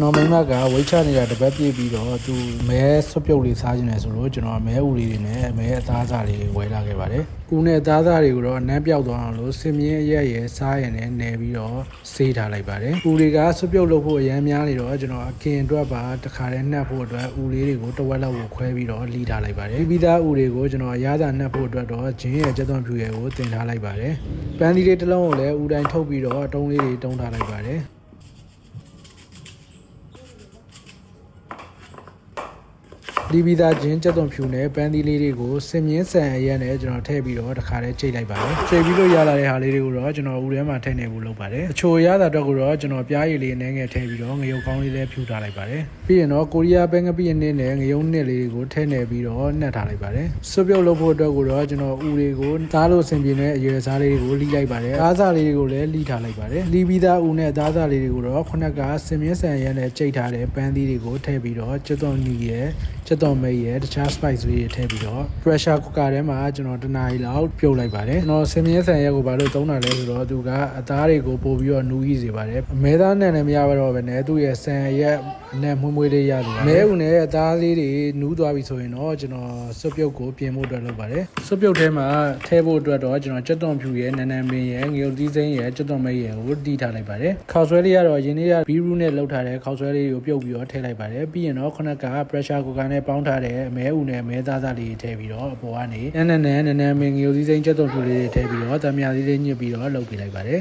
ကျွန်တော်မိမကဝိတ်ချနေတာတပတ်ပြည့်ပြီးတော့သူမဲဆွပြုတ်လေးစားခြင်းလဲဆိုလို့ကျွန်တော်မဲဥလေးတွေနဲ့မဲအသားစားလေးဝယ်လာခဲ့ပါတယ်။ဦးနဲ့အသားစားတွေကိုတော့အနမ်းပြောက်သွားအောင်လို့စင်မြင့်ရက်ရဲစားရည်နဲ့နယ်ပြီးတော့ဆေးထားလိုက်ပါတယ်။ဦးတွေကဆွပြုတ်လုပ်ဖို့အရမ်းများနေတော့ကျွန်တော်အကင်အတွက်ပါတခါတည်းနှက်ဖို့အတွက်ဦးလေးတွေကိုတဝက်လောက်ကိုခွဲပြီးတော့လီထားလိုက်ပါတယ်။ပြီးသားဦးတွေကိုကျွန်တော်အရသာနှက်ဖို့အတွက်တော့ဂျင်းရဲ့ကြက်သွန်ဖြူရဲ့ကိုတင်ထားလိုက်ပါတယ်။ပန်းသီးလေးတစ်လုံးကိုလည်းဦးတိုင်းထုတ်ပြီးတော့တုံးလေးတွေတုံးထားလိုက်ပါတယ်။ဒီဗီဇာချင်းကြက်သွန်ဖြူနဲ့ပန်းသီးလေးတွေကိုစင်မြင့်ဆန်အရက်နဲ့ကျွန်တော်ထည့်ပြီးတော့တခါတည်းချိန်လိုက်ပါတယ်။ချိန်ပြီးလို့ရလာတဲ့ဟာလေးတွေကိုတော့ကျွန်တော်ဦးထဲမှာထည့်နေဖို့လုပ်ပါတယ်။အချိုရတာတော့ကိုတော့ကျွန်တော်ပြားရည်လေးနဲ့ငယ်ထည့်ပြီးတော့ငရုတ်ကောင်းလေးလည်းဖြူထားလိုက်ပါတယ်။ပြီးရင်တော့ကိုရီးယားပဲငပိအနည်းနဲ့ငရုတ်နှစ်လေးတွေကိုထည့်နေပြီးတော့နှက်ထားလိုက်ပါတယ်။စွပ်ပြုတ်လုပ်ဖို့အတွက်ကိုတော့ကျွန်တော်ဦးတွေကိုသားလို့ဆင်ပြေတဲ့အရွယ်စားလေးတွေကိုလှီးလိုက်ပါတယ်။သားစားလေးတွေကိုလည်းလှီးထားလိုက်ပါတယ်။လှီးပြီးသားဦးနဲ့သားစားလေးတွေကိုတော့ခုနကစင်မြင့်ဆန်အရက်နဲ့ချိန်ထားတဲ့ပန်းသီးတွေကိုထည့်ပြီးတော့ကြက်သွန်နီရဲ့ကြက်သွန်မိတ်ရဲ့တခြား spice လေးတွေထည့်ပြီးတော့ pressure cooker ထဲမှာကျွန်တော်တနားရီလောက်ပြုတ်လိုက်ပါတယ်ကျွန်တော်စင်မြင့်ဆန်ရက်ကိုဘာလို့သုံးတာလဲဆိုတော့သူကအသားတွေကိုပို့ပြီးတော့နူးကြီးစေပါတယ်အမဲသားနဲ့လည်းမရပါတော့ဘဲနဲ့သူ့ရဲ့ဆန်ရက်နဲ့မွှေးမွှေးလေးရတယ်မဲဦးနဲ့အသားလေးတွေနူးသွားပြီဆိုရင်တော့ကျွန်တော်စွပ်ပြုတ်ကိုပြင်ဖို့အတွက်လုပ်ပါတယ်စွပ်ပြုတ်ထဲမှာထည့်ဖို့အတွက်တော့ကျွန်တော်ကြက်သွန်ဖြူရဲ့နန်းနန်းပင်ရဲ့ငရုတ်သီးစိမ်းရဲ့ကြက်သွန်မိတ်ရဲ့ကိုတီးထားလိုက်ပါတယ်ခေါက်ဆွဲလေးကတော့ရင်းနှီးရဘီရူးနဲ့လုပ်ထားတဲ့ခေါက်ဆွဲလေးကိုပြုတ်ပြီးတော့ထည့်လိုက်ပါတယ်ပြီးရင်တော့ခုနက pressure cooker နဲ့ပေါင်းထားတဲ့မဲဦးနဲ့မဲသားစားလေးထည့်ပြီးတော့အပေါ်ကနေနန်းနန်းမင်ငရုတ်သီးစိမ်းကြက်သွန်ဖြူလေးတွေထည့်ပြီးတော့တံမြားလေးညှစ်ပြီးတော့လုပ်ပေးလိုက်ပါတယ်